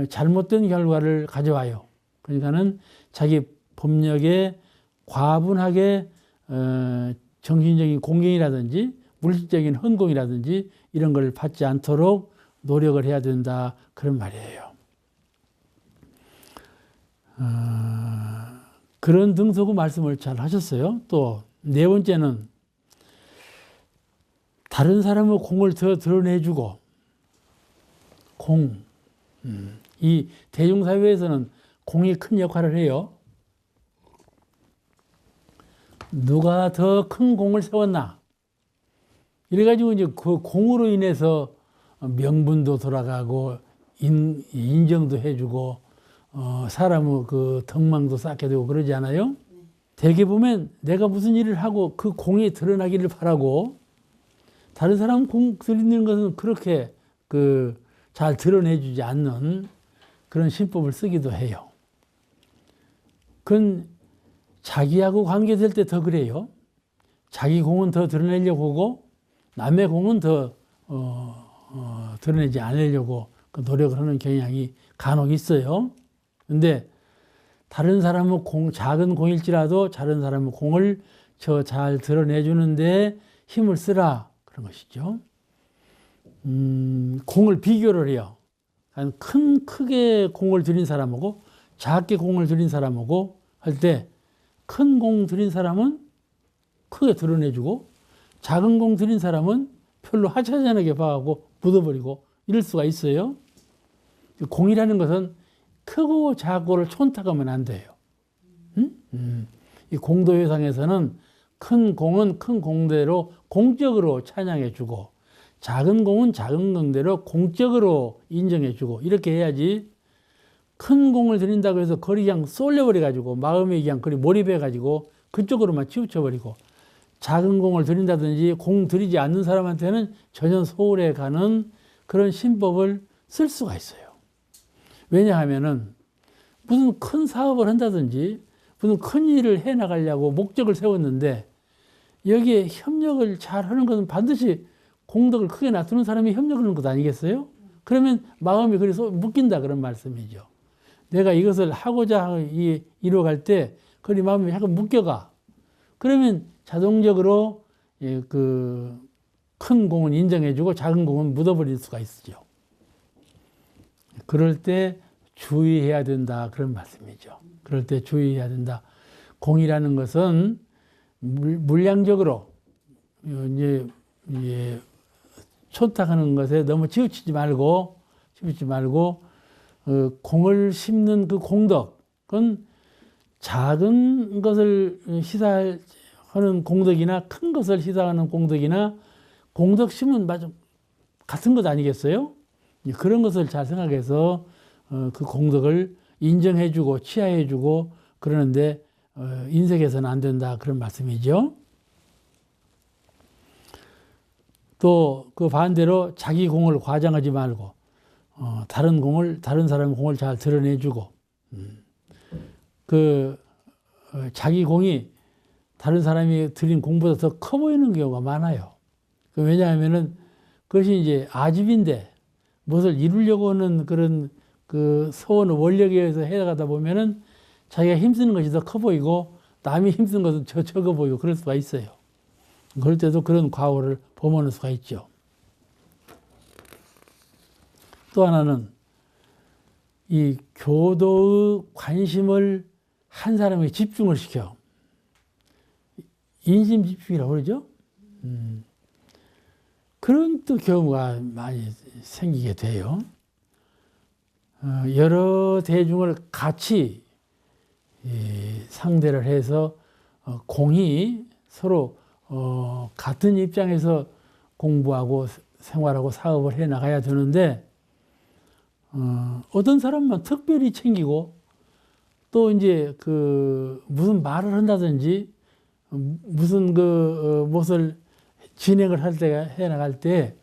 잘못된 결과를 가져와요. 그러니까는 자기 법력에 과분하게 정신적인 공경이라든지 물질적인 헌공이라든지 이런 걸 받지 않도록 노력을 해야 된다, 그런 말이에요. 그런 등소구 말씀을 잘 하셨어요. 또 네 번째는 다른 사람의 공을 더 드러내주고, 이 대중사회에서는 공이 큰 역할을 해요. 누가 더 큰 공을 세웠나? 이래가지고 이제 그 공으로 인해서 명분도 돌아가고 인정도 해주고 사람의 그 덕망도 쌓게 되고 그러지 않아요? 대개 보면 내가 무슨 일을 하고 그 공이 드러나기를 바라고 다른 사람 공 드리는 것은 그렇게 잘 드러내주지 않는 그런 신법을 쓰기도 해요. 그건 자기하고 관계될 때 더 그래요. 자기 공은 더 드러내려고 하고 남의 공은 더 드러내지 않으려고 그 노력을 하는 경향이 간혹 있어요. 근데 다른 사람의 작은 공일지라도 다른 사람의 공을 저 잘 드러내주는데 힘을 쓰라 그런 것이죠. 공을 비교를 해요. 크게 공을 들인 사람하고 작게 공을 들인 사람하고 할 때 큰 공 들인 사람은 크게 드러내주고 작은 공 들인 사람은 별로 하찮게 봐하고 묻어버리고 이럴 수가 있어요. 공이라는 것은 크고 작고를 촌탁하면 안 돼요. 이 공도회상에서는 큰 공은 큰 공대로 공적으로 찬양해주고 작은 공은 작은 공대로 공적으로 인정해주고 이렇게 해야지 큰 공을 들인다고 해서 거리 그냥 쏠려버려가지고 마음이 그냥 거리 몰입해가지고 그쪽으로만 치우쳐버리고 작은 공을 들인다든지 공 들이지 않는 사람한테는 전혀 소홀해 가는 그런 신법을 쓸 수가 있어요. 왜냐하면은 무슨 큰 사업을 한다든지 무슨 큰 일을 해나가려고 목적을 세웠는데 여기에 협력을 잘 하는 것은 반드시 공덕을 크게 놔두는 사람이 협력을 하는 것 아니겠어요? 그러면 마음이 그래서 묶인다 그런 말씀이죠. 내가 이것을 하고자 이루어갈 때 그리 마음이 약간 묶여가. 그러면 자동적으로 그 큰 공은 인정해주고 작은 공은 묻어버릴 수가 있죠. 그럴 때 주의해야 된다 그런 말씀이죠. 그럴 때 주의해야 된다. 공이라는 것은 물량적으로 이제 촌탁하는 것에 너무 치우치지 말고 공을 심는 그 공덕은 작은 것을 시사하는 공덕이나 큰 것을 시사하는 공덕이나 공덕 심은 같은 것 아니겠어요? 그런 것을 잘 생각해서 그 공덕을 인정해주고 치하해주고 그러는데 인색해서는 안 된다 그런 말씀이죠. 또 그 반대로 자기 공을 과장하지 말고 다른 사람 공을 잘 드러내주고 자기 공이 다른 사람이 들인 공보다 더 커 보이는 경우가 많아요. 왜냐하면은 그것이 이제 아집인데 무엇을 이루려고 하는 그런 그 소원 원력에 의해서 해나가다 보면은 자기가 힘쓰는 것이 더 커 보이고 남이 힘쓰는 것은 적어 보이고 그럴 수가 있어요. 그럴 때도 그런 과오를 범하는 수가 있죠. 또 하나는 이 교도의 관심을 한 사람에게 집중을 시켜. 인심 집중이라고 그러죠. 그런 또 경우가 많이 생기게 돼요. 여러 대중을 같이 상대를 해서 공이 서로 같은 입장에서 공부하고 생활하고 사업을 해 나가야 되는데 어떤 사람만 특별히 챙기고 또 이제 그 무슨 말을 한다든지 무슨 무엇을 진행을 할 때가 해 나갈 때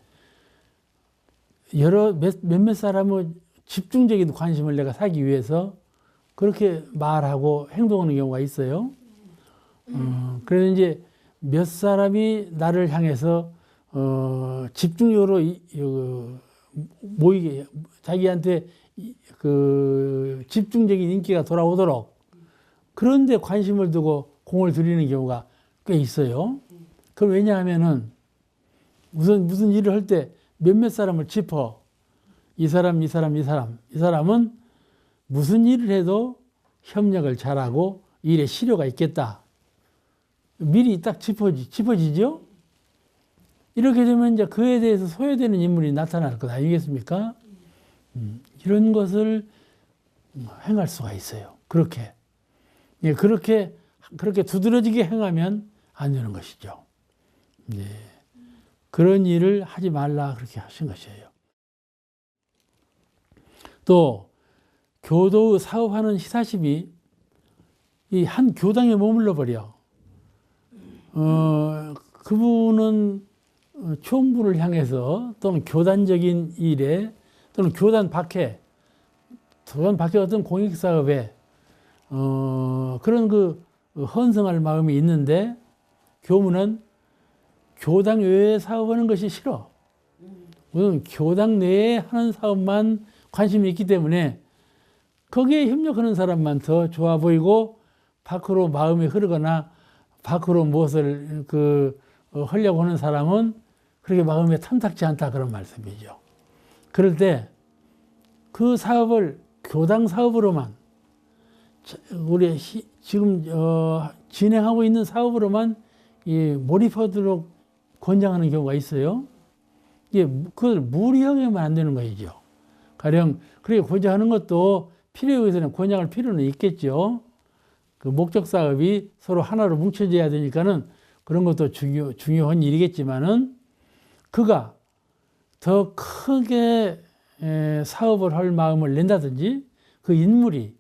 몇몇 사람의 집중적인 관심을 내가 사기 위해서 그렇게 말하고 행동하는 경우가 있어요. 그래서 이제 몇 사람이 나를 향해서 집중적으로 모이게 자기한테 그 집중적인 인기가 돌아오도록 그런데 관심을 두고 공을 들이는 경우가 꽤 있어요. 그럼 왜냐하면은 무슨 일을 할 때 몇몇 사람을 짚어 이 사람은 무슨 일을 해도 협력을 잘하고 일에 실효가 있겠다. 미리 딱 짚어지죠? 이렇게 되면 이제 그에 대해서 소외되는 인물이 나타날 것 아니겠습니까? 이런 것을 행할 수가 있어요. 그렇게 두드러지게 행하면 안 되는 것이죠. 네. 그런 일을 하지 말라 그렇게 하신 것이에요. 또 교도 사업하는 시사십이 이 한 교당에 머물러 버려. 그분은 총부를 향해서 또는 교단적인 일에 또는 교단 밖에 어떤 공익 사업에 그런 헌성할 마음이 있는데 교무는 교당 외에 사업하는 것이 싫어. 우선 교당 내에 하는 사업만 관심이 있기 때문에 거기에 협력하는 사람만 더 좋아 보이고 밖으로 마음이 흐르거나 밖으로 무엇을 하려고 하는 사람은 그렇게 마음에 탐탁지 않다 그런 말씀이죠. 그럴 때 그 사업을 교당 사업으로만 우리 지금 진행하고 있는 사업으로만 몰입하도록 권장하는 경우가 있어요. 이게 그걸 무리하게만 안 되는 것이죠. 가령 그렇게 권장하는 것도 필요에 의해서는 권장할 필요는 있겠죠. 그 목적 사업이 서로 하나로 뭉쳐져야 되니까는 그런 것도 중요한 일이겠지만은 그가 더 크게 사업을 할 마음을 낸다든지 그 인물이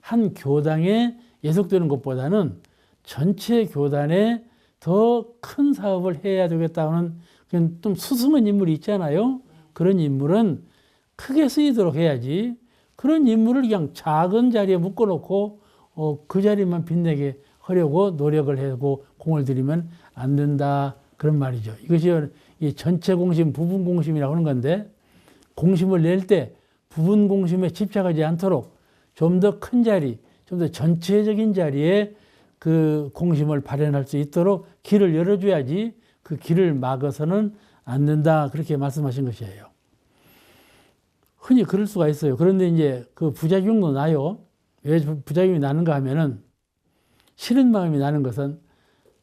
한 교당에 예속되는 것보다는 전체 교단에 더 큰 사업을 해야 되겠다는 좀 수승한 인물이 있잖아요. 그런 인물은 크게 쓰이도록 해야지 그런 인물을 그냥 작은 자리에 묶어놓고 그 자리만 빛내게 하려고 노력을 하고 공을 들이면 안 된다 그런 말이죠. 이것이 이 전체 공심, 부분 공심이라고 하는 건데 공심을 낼 때 부분 공심에 집착하지 않도록 좀 더 큰 자리, 좀 더 전체적인 자리에 그 공심을 발현할 수 있도록 길을 열어줘야지 그 길을 막아서는 안 된다 그렇게 말씀하신 것이에요. 흔히 그럴 수가 있어요. 그런데 이제 그 부작용도 나요. 왜 부작용이 나는가 하면은 싫은 마음이 나는 것은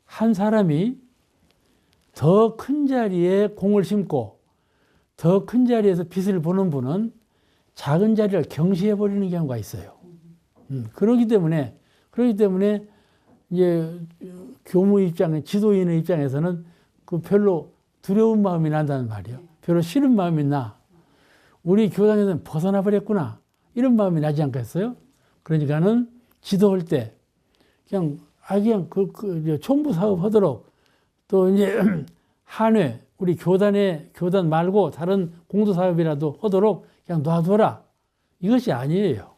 한 사람이 더 큰 자리에 공을 심고 더 큰 자리에서 빛을 보는 분은 작은 자리를 경시해 버리는 경우가 있어요. 그렇기 때문에 이제 교무 입장에 지도인의 입장에서는 그 별로 두려운 마음이 난다는 말이에요. 별로 싫은 마음이 나. 우리 교단에서는 벗어나 버렸구나. 이런 마음이 나지 않겠어요? 그러니까는 지도할 때 그냥 총부 사업 하도록 또 이제 한회 우리 교단 말고 다른 공도 사업이라도 하도록 그냥 놔둬라. 이것이 아니에요.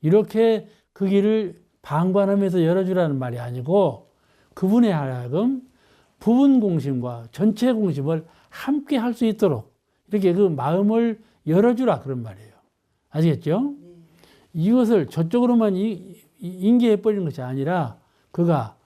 이렇게 그 길을 방관하면서 열어주라는 말이 아니고 그분의 하여금 부분 공심과 전체 공심을 함께 할 수 있도록 이렇게 그 마음을 열어주라 그런 말이에요. 아시겠죠? 이것을 저쪽으로만 인계해버리는 것이 아니라 그가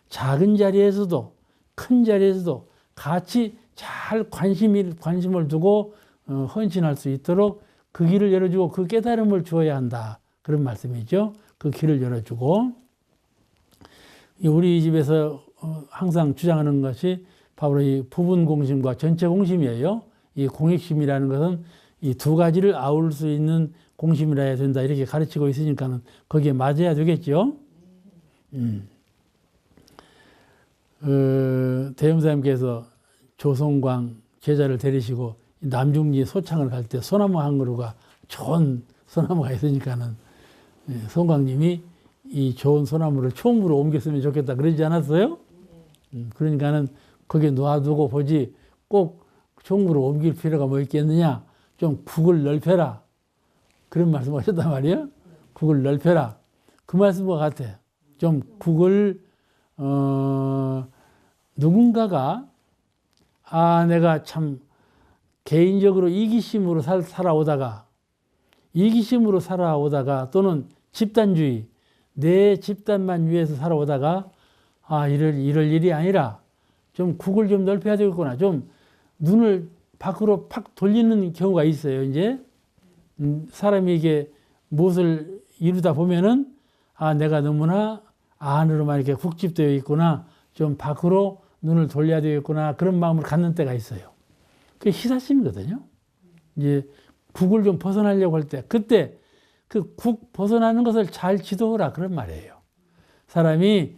작은 자리에서도 큰 자리에서도 같이 잘 관심을 두고 헌신할 수 있도록 그 길을 열어주고 그 깨달음을 주어야 한다. 그런 말씀이죠. 그 길을 열어주고 우리 집에서 항상 주장하는 것이 바로 이 부분 공심과 전체 공심이에요. 이 공익심이라는 것은 이 두 가지를 아울 수 있는 공심이라 해야 된다. 이렇게 가르치고 있으니까는 거기에 맞아야 되겠죠. 대음사님께서 조성광 제자를 데리시고 남중리 소창을 갈 때 소나무 한 그루가 좋은 소나무가 있으니까는 성광님이 이 좋은 소나무를 총무로 옮겼으면 좋겠다 그러지 않았어요? 그러니까는 거기에 놔두고 보지 꼭 총무로 옮길 필요가 뭐 있겠느냐? 좀 국을 넓혀라. 그런 말씀 하셨단 말이에요. 국을 넓혀라. 그 말씀과 같아요. 좀 국을 누군가가 내가 참 개인적으로 이기심으로 살아오다가 또는 집단주의 내 집단만 위해서 살아오다가 이럴 일이 아니라 좀 국을 좀 넓혀야 되겠구나. 좀 눈을 밖으로 팍 돌리는 경우가 있어요. 이제 사람이 이게 무엇을 이루다 보면은 내가 너무나 안으로만 이렇게 국집되어 있구나. 좀 밖으로 눈을 돌려야 되겠구나. 그런 마음을 갖는 때가 있어요. 그게 희사심이거든요. 이제 국을 좀 벗어나려고 할 때, 그때 그 국 벗어나는 것을 잘 지도하라. 그런 말이에요. 사람이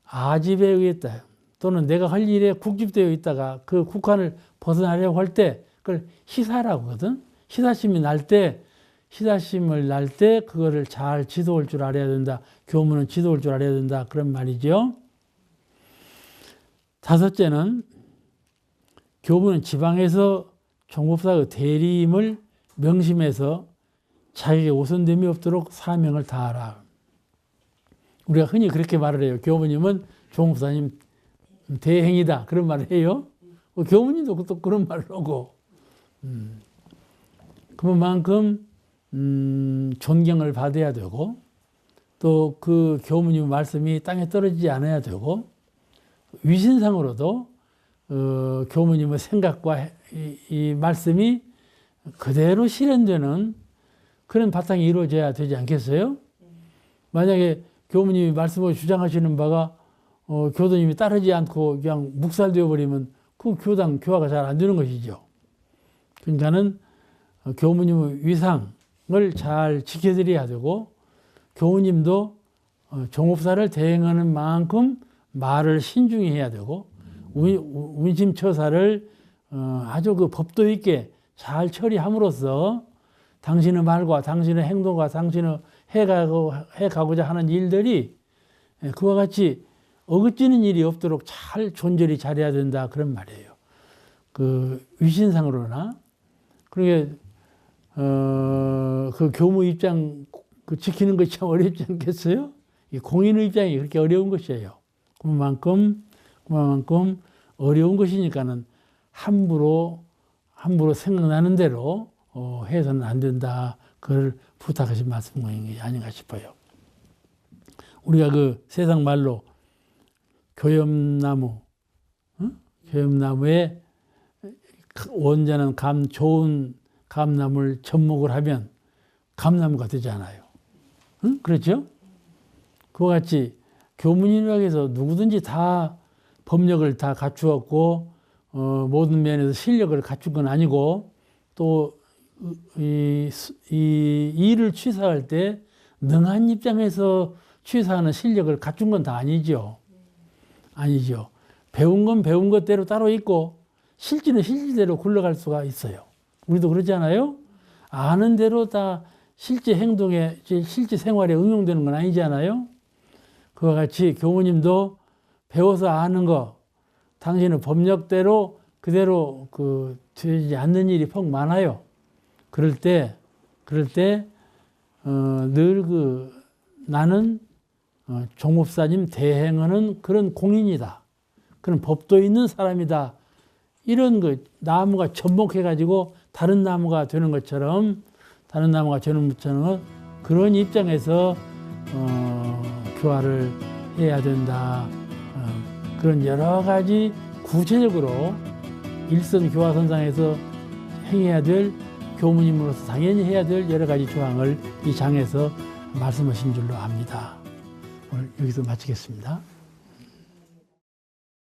아집에 의했다. 또는 내가 할 일에 국집되어 있다가 그 국한을 벗어나려고 할 때, 그걸 희사라고 하거든. 희사심을 날 때, 그거를 잘 지도할 줄 알아야 된다. 교문은 지도할 줄 알아야 된다. 그런 말이죠. 다섯째는 교문은 지방에서 종법사의 대리임을 명심해서 자기에게 오선됨이 없도록 사명을 다하라. 우리가 흔히 그렇게 말을 해요. 교무님은 종법사님 대행이다. 그런 말을 해요. 교무님도 또 그런 말을 하고. 그만큼 존경을 받아야 되고 또 그 교무님 말씀이 땅에 떨어지지 않아야 되고 위신상으로도 교무님의 생각과 이 말씀이 그대로 실현되는 그런 바탕이 이루어져야 되지 않겠어요? 만약에 교무님이 말씀을 주장하시는 바가 교도님이 따르지 않고 그냥 묵살되어 버리면 그 교당 교화가 잘 안 되는 것이죠. 그러니까는 교무님의 위상을 잘 지켜드려야 되고 교무님도 종업사를 대행하는 만큼 말을 신중히 해야 되고 운심처사를 아주 그 법도 있게 잘 처리함으로써 당신의 말과 당신의 행동과 당신의 해가고자 하는 일들이 그와 같이 어긋지는 일이 없도록 잘 존절히 잘해야 된다 그런 말이에요. 그 위신상으로나 그러게 그 교무 입장 그 지키는 것이 참 어렵지 않겠어요? 이 공인의 입장이 그렇게 어려운 것이에요. 그만큼 어려운 것이니까는 함부로 생각나는 대로 해서는 안 된다. 그걸 부탁하신 말씀이 아닌가 싶어요. 우리가 그 세상 말로 교염나무, 교염나무에 원자는 좋은 감나무를 접목을 하면 감나무가 되잖아요. 응? 그렇죠? 그와 같이 교문이라고 해서 누구든지 다 법력을 다 갖추었고 모든 면에서 실력을 갖춘 건 아니고 또 이 일을 취사할 때 능한 입장에서 취사하는 실력을 갖춘 건 다 아니죠. 아니죠. 배운 건 배운 것대로 따로 있고 실질은 실질대로 굴러갈 수가 있어요. 우리도 그렇지 않아요? 아는 대로 다 실제 행동에 실제 생활에 응용되는 건 아니잖아요. 그와 같이 교무님도 배워서 아는 거 당신의 법력대로 그대로 되지 않는 일이 퍽 많아요. 그럴 때 늘 나는 종업사님 대행하는 그런 공인이다. 그런 법도 있는 사람이다. 이런 나무가 접목해가지고 다른 나무가 되는 것처럼 그런 입장에서 교화를 해야 된다. 그런 여러 가지 구체적으로 일선 교화선상에서 행해야 될 교무님으로서 당연히 해야 될 여러 가지 조항을 이 장에서 말씀하신 줄로 압니다. 오늘 여기서 마치겠습니다.